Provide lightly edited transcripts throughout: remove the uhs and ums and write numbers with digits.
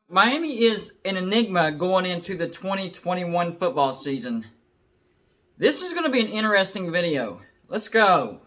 Miami is an enigma going into the 2021 football season. This is going to be an interesting video. Let's go.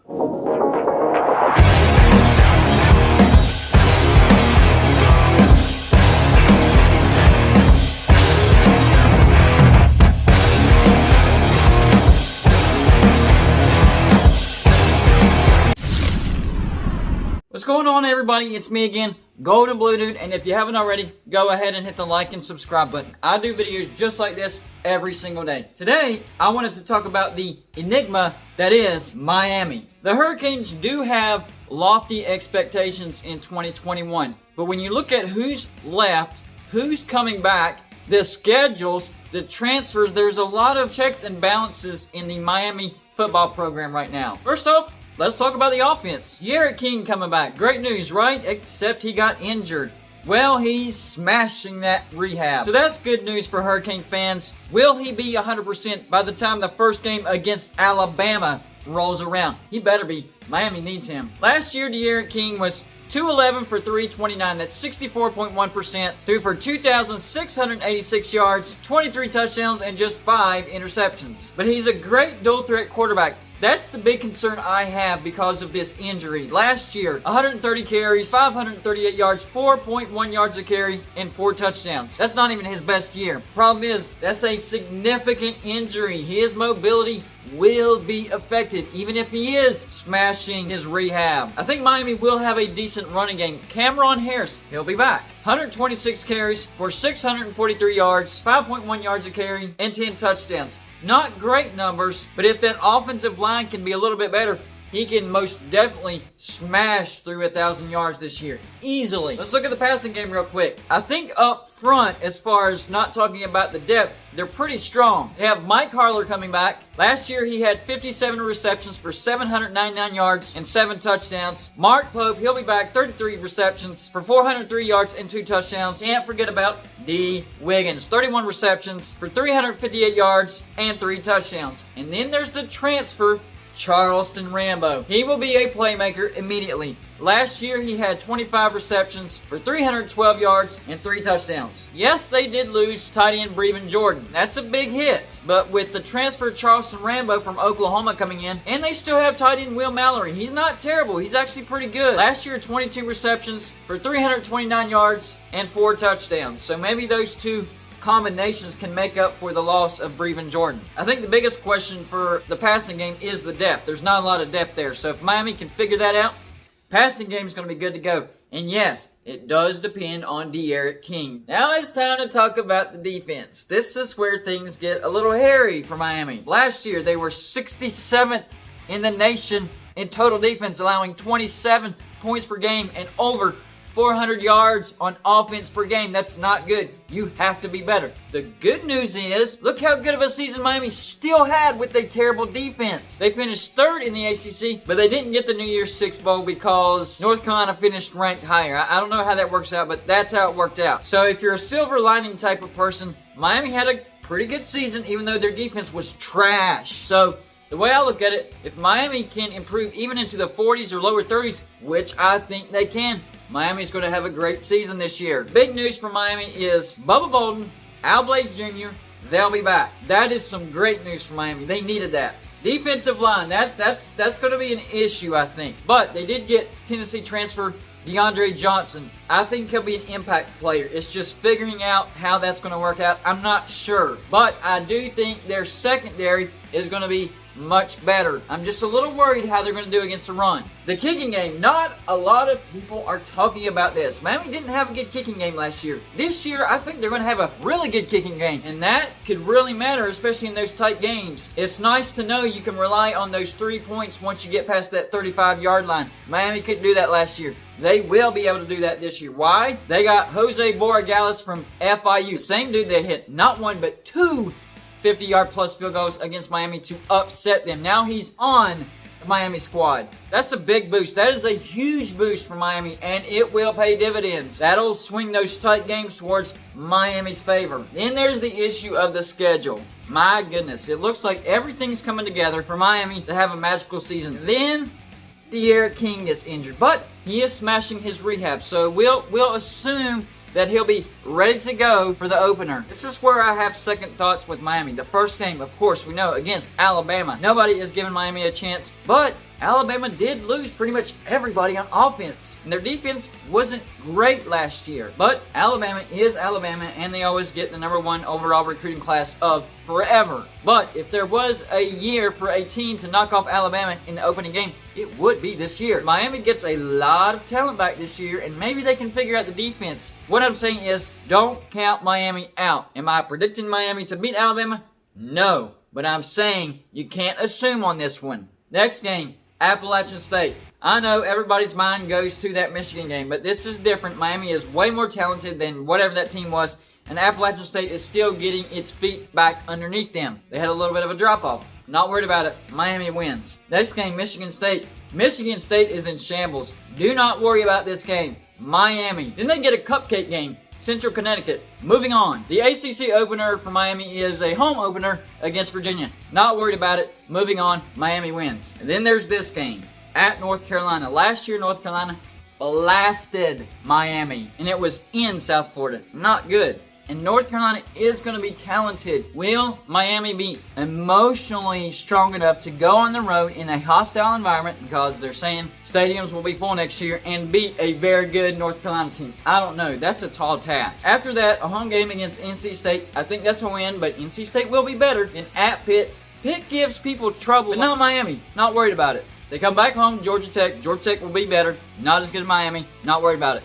What's going on, everybody? It's me again, Golden Blue Dude, and if you haven't already, go ahead and hit the like and subscribe button. I do videos just like this every single day. Today, I wanted to talk about the enigma that is Miami. The Hurricanes do have lofty expectations in 2021, but when you look at who's left, who's coming back, the schedules, the transfers, there's a lot of checks and balances in the Miami football program right now. First off, let's talk about the offense. N.C.State King coming back. Great news, right? Except he got injured. Well, he's smashing that rehab. So that's good news for Hurricane fans. Will he be 100% by the time the first game against Alabama rolls around? He better be. Miami needs him. Last year, N.C.State King was 211 for 329. That's 64.1%. Threw for 2,686 yards, 23 touchdowns, and just 5 interceptions. But he's a great dual threat quarterback. That's the big concern I have because of this injury. Last year, 130 carries, 538 yards, 4.1 yards a carry, and 4 touchdowns. That's not even his best year. Problem is, that's a significant injury. His mobility will be affected, even if he is smashing his rehab. I think Miami will have a decent running game. Cameron Harris, he'll be back. 126 carries for 643 yards, 5.1 yards a carry, and 10 touchdowns. Not great numbers, but if that offensive line can be a little bit better, he can most definitely smash through 1,000 yards this year. Easily. Let's look at the passing game real quick. I think up front, as far as not talking about the depth, they're pretty strong. They have Mike Harler coming back. Last year, he had 57 receptions for 799 yards and 7 touchdowns. Mark Pope, he'll be back. 33 receptions for 403 yards and 2 touchdowns. Can't forget about D. Wiggins. 31 receptions for 358 yards and 3 touchdowns. And then there's the transfer, Charleston Rambo. He will be a playmaker immediately. Last year, he had 25 receptions for 312 yards and 3 touchdowns. Yes, they did lose tight end Brevin Jordan. That's a big hit. But with the transfer Charleston Rambo from Oklahoma coming in, and they still have tight end Will Mallory. He's not terrible. He's actually pretty good. Last year, 22 receptions for 329 yards and 4 touchdowns. So maybe those two combinations can make up for the loss of Brevin Jordan. I think the biggest question for the passing game is the depth. There's not a lot of depth there. So if Miami can figure that out, passing game is going to be good to go. And yes, it does depend on N.C.State King. Now it's time to talk about the defense. This is where things get a little hairy for Miami. Last year, they were 67th in the nation in total defense, allowing 27 points per game and over 400 yards on offense per game. That's not good. You have to be better. The good news is, look how good of a season Miami still had with a terrible defense. They finished 3rd in the ACC, but they didn't get the New Year's Six Bowl because North Carolina finished ranked higher. I don't know how that works out, but that's how it worked out. So if you're a silver lining type of person, Miami had a pretty good season, even though their defense was trash. So the way I look at it, if Miami can improve even into the 40s or lower 30s, which I think they can, Miami's going to have a great season this year. Big news for Miami is Bubba Bolden, Al Blades Jr., they'll be back. That is some great news for Miami. They needed that. Defensive line, that's going to be an issue, I think. But they did get Tennessee transfer DeAndre Johnson. I think he'll be an impact player. It's just figuring out how that's going to work out. I'm not sure. But I do think their secondary is going to be much better. I'm just a little worried how they're going to do against the run. The kicking game, not a lot of people are talking about this. Miami didn't have a good kicking game last year. This year, I think they're going to have a really good kicking game, and that could really matter, especially in those tight games. It's nice to know you can rely on those 3 points once you get past that 35-yard line. Miami couldn't do that last year. They will be able to do that this year. Why? They got Jose Borregales from FIU. The same dude that hit not 1 but 2 50-yard plus field goals against Miami to upset them. Now he's on the Miami squad. That's a big boost. That is a huge boost for Miami, and it will pay dividends. That'll swing those tight games towards Miami's favor. Then there's the issue of the schedule. My goodness, it looks like everything's coming together for Miami to have a magical season. Then N.C.State King gets injured, but he is smashing his rehab, so we'll assume that he'll be ready to go for the opener. This is where I have second thoughts with Miami. The first game, of course, we know against Alabama. Nobody is giving Miami a chance, but Alabama did lose pretty much everybody on offense. And their defense wasn't great last year. But Alabama is Alabama, and they always get the #1 overall recruiting class of forever. But if there was a year for a team to knock off Alabama in the opening game, it would be this year. Miami gets a lot of talent back this year, and maybe they can figure out the defense. What I'm saying is, don't count Miami out. Am I predicting Miami to beat Alabama? No. But I'm saying you can't assume on this one. Next game, Appalachian State. I know everybody's mind goes to that Michigan game, but this is different. Miami is way more talented than whatever that team was, and Appalachian State is still getting its feet back underneath them. They had a little bit of a drop-off. Not worried about it. Miami wins. Next game, Michigan State. Michigan State is in shambles. Do not worry about this game. Miami. Then they get a cupcake game. Central Connecticut. Moving on. The ACC opener for Miami is a home opener against Virginia. Not worried about it. Moving on. Miami wins. And then there's this game at North Carolina. Last year, North Carolina blasted Miami, and it was in South Florida. Not good. And North Carolina is going to be talented. Will Miami be emotionally strong enough to go on the road in a hostile environment, because they're saying stadiums will be full next year, and beat a very good North Carolina team? I don't know. That's a tall task. After that, a home game against N.C.State. I think that's a win, but N.C.State will be better than at Pitt. Pitt gives people trouble, but not Miami. Not worried about it. They come back home to Georgia Tech. Georgia Tech will be better. Not as good as Miami. Not worried about it.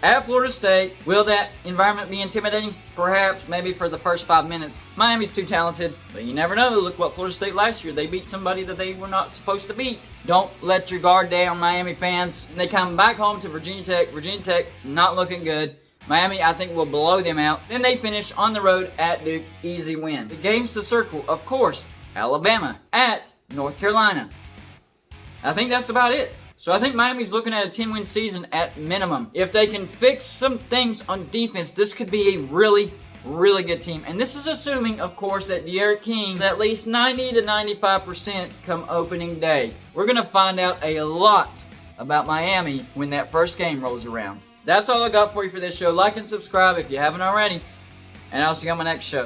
At Florida State, will that environment be intimidating? Perhaps, maybe for the first 5 minutes. Miami's too talented, but you never know. Look what Florida State last year. They beat somebody that they were not supposed to beat. Don't let your guard down, Miami fans. And they come back home to Virginia Tech. Virginia Tech, not looking good. Miami, I think, will blow them out. Then they finish on the road at Duke. Easy win. The games to circle, of course, Alabama at North Carolina. I think that's about it. So I think Miami's looking at a 10-win season at minimum. If they can fix some things on defense, this could be a really, really good team. And this is assuming, of course, that D'Eriq King is at least 90 to 95% come opening day. We're going to find out a lot about Miami when that first game rolls around. That's all I got for you for this show. Like and subscribe if you haven't already. And I'll see you on my next show.